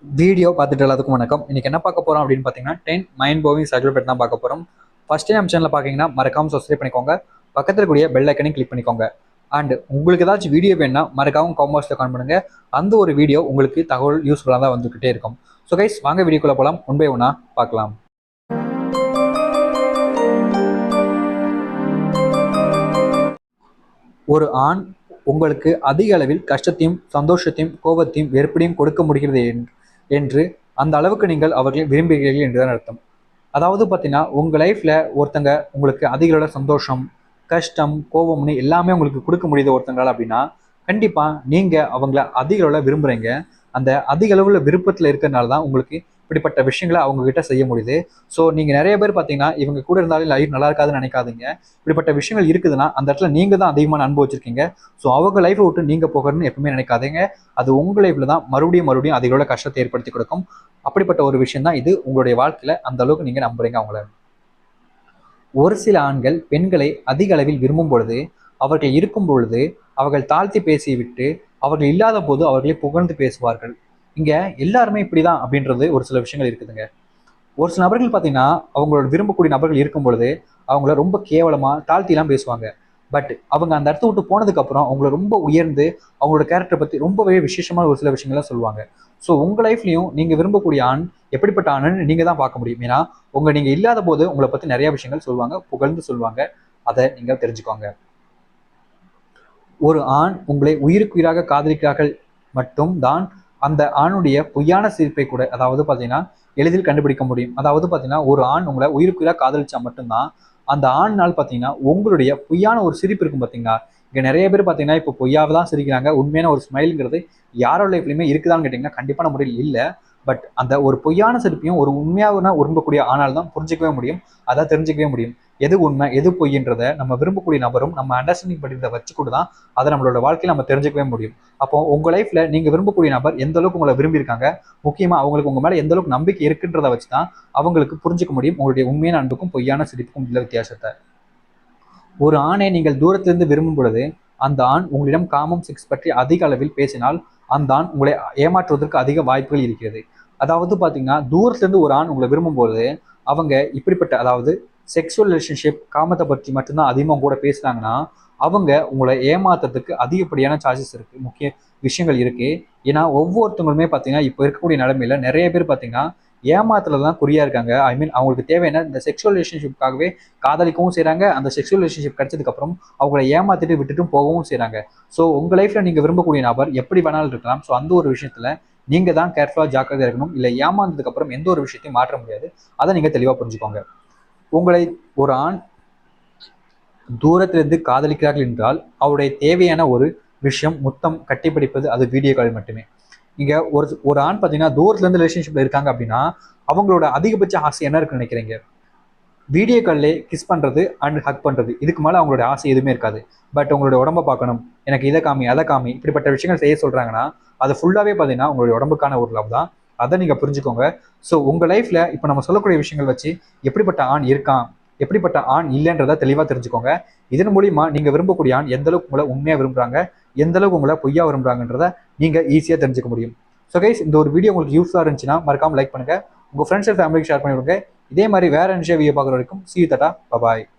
Video பார்த்துட்டு எல்லாத்துக்கும் வணக்கம். இன்னைக்கு என்ன பார்க்க போறோம் அப்படின்னு பார்த்தீங்கன்னா 10 மைண்ட் ப்ளோவிங் சர்டிஃபிகேட் தான் பார்க்க போறோம். ஃபர்ஸ்ட் டைம் நம்ம சேனலில் பார்க்கீங்கன்னா மறக்காம சப்ஸ்கிரைப் பண்ணிக்கோங்க. பக்கத்தில் கூடிய பெல் ஐக்கனையும் கிளிக் பண்ணிக்கோங்க. அண்ட் உங்களுக்கு ஏதாச்சும் வீடியோ வேணும்னா மறக்காம காமெண்ட்ஸில் கமெண்ட் பண்ணுங்க. அந்த ஒரு வீடியோ உங்களுக்கு தகவல் யூஸ்ஃபுல்லாக தான் வந்துகிட்டே இருக்கும். ஸோ கைஸ், வாங்க வீடியோக்குள்ள போகலாம். ஒன் பை ஒன்னா பார்க்கலாம். ஒரு ஆண் உங்களுக்கு அதிக அளவில் கஷ்டத்தையும் சந்தோஷத்தையும் கோபத்தையும் வெறுப்பையும் கொடுக்க முடிகிறது என்று அந்த அளவுக்கு நீங்கள் அவர்களை விரும்புகிறீர்கள் என்றுதான் அர்த்தம். அதாவது பார்த்தீங்கன்னா, உங்கள் லைஃப்பில் ஒருத்தங்க உங்களுக்கு அதிக அளவில் சந்தோஷம், கஷ்டம், கோபம்னு எல்லாமே உங்களுக்கு கொடுக்க முடியுது ஒருத்தங்களால் அப்படின்னா, கண்டிப்பாக நீங்கள் அவங்கள அதிக அளவில் விரும்புகிறீங்க. அந்த அதிக அளவில் விருப்பத்தில் இருக்கிறதுனால தான் உங்களுக்கு இப்படிப்பட்ட விஷயங்களை அவங்ககிட்ட செய்ய முடியுது. ஸோ நீங்கள் நிறைய பேர் பார்த்தீங்கன்னா, இவங்க கூட இருந்தாலும் லைஃப் நல்லா இருக்காதுன்னு நினைக்காதீங்க. இப்படிப்பட்ட விஷயங்கள் இருக்குதுன்னா அந்த இடத்துல நீங்கள் தான் அதிகமான அனுபவம் வச்சிருக்கீங்க. ஸோ அவங்க லைஃப்பை விட்டு நீங்கள் போகிறன்னு எப்பவுமே நினைக்காதீங்க. அது உங்கள் லைஃப்பில் தான் மறுபடியும் அதிக அளவில் கஷ்டத்தை ஏற்படுத்தி கொடுக்கும். அப்படிப்பட்ட ஒரு விஷயம் தான் இது. உங்களுடைய வாழ்க்கையில் அந்த அளவுக்கு நீங்கள் நம்புறீங்க அவங்கள. ஒரு சில ஆண்கள் பெண்களை அதிக அளவில் விரும்பும் பொழுது, அவர்கள் இருக்கும் பொழுது அவர்கள் தாழ்த்தி பேசிவிட்டு, அவர்கள் இல்லாத போது அவர்களை புகழ்ந்து பேசுவார்கள். இங்க எல்லாருமே இப்படிதான் அப்படின்றது ஒரு சில விஷயங்கள் இருக்குதுங்க. ஒரு சில நபர்கள் பார்த்தீங்கன்னா, அவங்களோட விரும்பக்கூடிய நபர்கள் இருக்கும் பொழுது அவங்கள ரொம்ப கேவலமா தாழ்த்திலாம் பேசுவாங்க. பட் அவங்க அந்த இடத்த விட்டு போனதுக்கு அப்புறம் அவங்கள ரொம்ப உயர்ந்து அவங்களோட கேரக்டரை பத்தி ரொம்பவே விசேஷமான ஒரு சில விஷயங்கள்லாம் சொல்லுவாங்க. ஸோ உங்க லைஃப்லயும் நீங்க விரும்பக்கூடிய ஆண் எப்படிப்பட்ட ஆணுன்னு நீங்க தான் பார்க்க முடியும். ஏன்னா நீங்க இல்லாத போது உங்களை பத்தி நிறைய விஷயங்கள் சொல்லுவாங்க, புகழ்ந்து சொல்லுவாங்க. அதை நீங்க தெரிஞ்சுக்கோங்க. ஒரு ஆண் உங்களை உயிருக்குயிராக காதலிக்கிறார்கள் மட்டும் தான் அந்த ஆணுடைய பொய்யான சிரிப்பை கூட, அதாவது பார்த்தீங்கன்னா, எளிதில் கண்டுபிடிக்க முடியும். அதாவது பார்த்தீங்கன்னா, ஒரு ஆண் உங்களை உயிருக்குயிராக காதலிச்சா மட்டும்தான் அந்த ஆண்னால் பார்த்தீங்கன்னா உங்களுடைய பொய்யான ஒரு சிரிப்பு இருக்கும் பார்த்தீங்களா. இங்கே நிறைய பேர் பார்த்தீங்கன்னா இப்போ பொய்யாவை தான் சிரிக்கிறாங்க. உண்மையான ஒரு ஸ்மைலுங்கிறது யாரோட லைஃப்லையுமே இருக்குதான்னு கேட்டிங்கன்னா கண்டிப்பான முறையில் இல்லை. பட் அந்த ஒரு பொய்யான சிரிப்பையும் ஒரு உண்மையாக விரும்பக்கூடிய ஆணால் தான் புரிஞ்சிக்கவே முடியும், அதை தெரிஞ்சிக்கவே முடியும். எது உண்மை எது பொய்ன்றதை நம்ம விரும்பக்கூடிய நபரும் நம்ம அண்டர்ஸ்டாண்டிங் படிக்கிறத வச்சு கூட தான் அதை நம்மளோட வாழ்க்கையில் நம்ம தெரிஞ்சுக்கவே முடியும். அப்போ உங்க லைஃப்ல நீங்க விரும்பக்கூடிய நபர் எந்த அளவுக்கு உங்களை விரும்பியிருக்காங்க, முக்கியமா அவங்களுக்கு உங்க மேல எந்த அளவுக்கு நம்பிக்கை இருக்குன்றதை வச்சு தான் அவங்களுக்கு புரிஞ்சுக்க முடியும் உங்களுடைய உண்மையான அன்புக்கும் பொய்யான சிரிப்புக்கும் உள்ள வித்தியாசத்தை. ஒரு ஆணை நீங்கள் தூரத்திலிருந்து விரும்பும் பொழுது அந்த ஆண் உங்களிடம் காமம் செக்ஸ் பற்றி அதிக அளவில் பேசினால் அந்த ஆண் உங்களை ஏமாற்றுவதற்கு அதிக வாய்ப்புகள் இருக்கிறது. அதாவது பார்த்தீங்கன்னா, தூரத்திலிருந்து ஒரு ஆண் உங்களை விரும்பும்போது அவங்க இப்படிப்பட்ட, அதாவது செக்ஸுவல் ரிலேஷன்ஷிப், காமத்தை பற்றி மட்டும்தான் அதிகமாக கூட பேசுகிறாங்கன்னா அவங்க உங்களை ஏமாத்துறதுக்கு அதிகப்படியான சார்ஜஸ் இருக்குது, முக்கிய விஷயங்கள் இருக்குது. ஏன்னா ஒவ்வொருத்தவங்களுமே பார்த்தீங்கன்னா இப்போ இருக்கக்கூடிய நிலைமையில நிறைய பேர் பார்த்தீங்கன்னா ஏமாத்துல தான் குறியா இருக்காங்க. ஐ மீன் அவங்களுக்கு தேவையான இந்த செக்ஷுவல் ரிலேஷன்ஷிப்காகவே காதலிக்கவும் செய்கிறாங்க. அந்த செக்ஷுவல் ரிலேஷன்ஷிப் கிடைச்சதுக்கப்புறம் அவங்கள ஏமாத்திட்டு விட்டுட்டும் போகவும் செய்கிறாங்க. ஸோ உங்கள் லைஃப்பில் நீங்கள் விரும்பக்கூடிய நபர் எப்படி வேணாலும் இருக்கலாம். ஸோ அந்த ஒரு விஷயத்தில் நீங்கள் தான் கேர்ஃபுல்லாக ஜாக்கிரதையாக இருக்கணும். இல்லை ஏமாந்ததுக்கப்புறம் எந்த ஒரு விஷயத்தையும் மாற்ற முடியாது. அதை நீங்கள் தெளிவாக புரிஞ்சுக்கோங்க. உங்களை ஒரு ஆண் தூரத்திலிருந்து காதலிக்கிறார்கள் என்றால் அவருடைய தேவையான ஒரு விஷயம் முத்தம், கட்டிப்பிடிப்பது, அது வீடியோ கால் மட்டுமே. இங்க ஒரு ஆண் பார்த்தீங்கன்னா தூரத்துலேருந்து ரிலேஷன்ஷிப்ல இருக்காங்க அப்படின்னா அவங்களோட அதிகபட்ச ஆசை என்ன இருக்குன்னு நினைக்கிறீங்க? வீடியோ கால்லே கிஸ் பண்ணுறது அண்ட் ஹக் பண்ணுறது. இதுக்கு மேலே அவங்களோட ஆசை எதுவுமே இருக்காது. பட் உங்களோட உடம்பை பார்க்கணும், எனக்கு இதை காமி அதை காமி, இப்படிப்பட்ட விஷயங்கள் செய்ய சொல்கிறாங்கன்னா அது ஃபுல்லாகவே பார்த்தீங்கன்னா உங்களுடைய உடம்புக்கான ஒரு லவ் தான். அதை நீங்கள் புரிஞ்சுக்கோங்க. ஸோ உங்கள் லைஃப்பில் இப்போ நம்ம சொல்லக்கூடிய விஷயங்கள் வச்சு எப்படிப்பட்ட ஆண் இருக்கான், எப்படிப்பட்ட ஆண் இல்லைன்றதை தெளிவாக தெரிஞ்சுக்கோங்க. இதன் மூலிமா நீங்கள் விரும்பக்கூடிய ஆண் எந்த அளவுக்கு உங்களை உண்மையாக விரும்புகிறாங்க, எந்த அளவுக்கு உங்களை பொய்யா விரும்புகிறாங்கன்றதை நீங்கள் ஈஸியாக தெரிஞ்சுக்க முடியும். ஸோ கைஸ், இந்த ஒரு வீடியோ உங்களுக்கு யூஸ்ஃபுல்லாக இருந்துச்சுன்னா மறக்காமல் லைக் பண்ணுங்கள், உங்கள் ஃப்ரெண்ட்ஸ் அண்ட் ஃபேமிலிக்கு ஷேர் பண்ணிவிடுங்க. இதே மாதிரி வேறு என்ன வீடியோ பார்க்குற வரைக்கும் see you, tata, bye bye.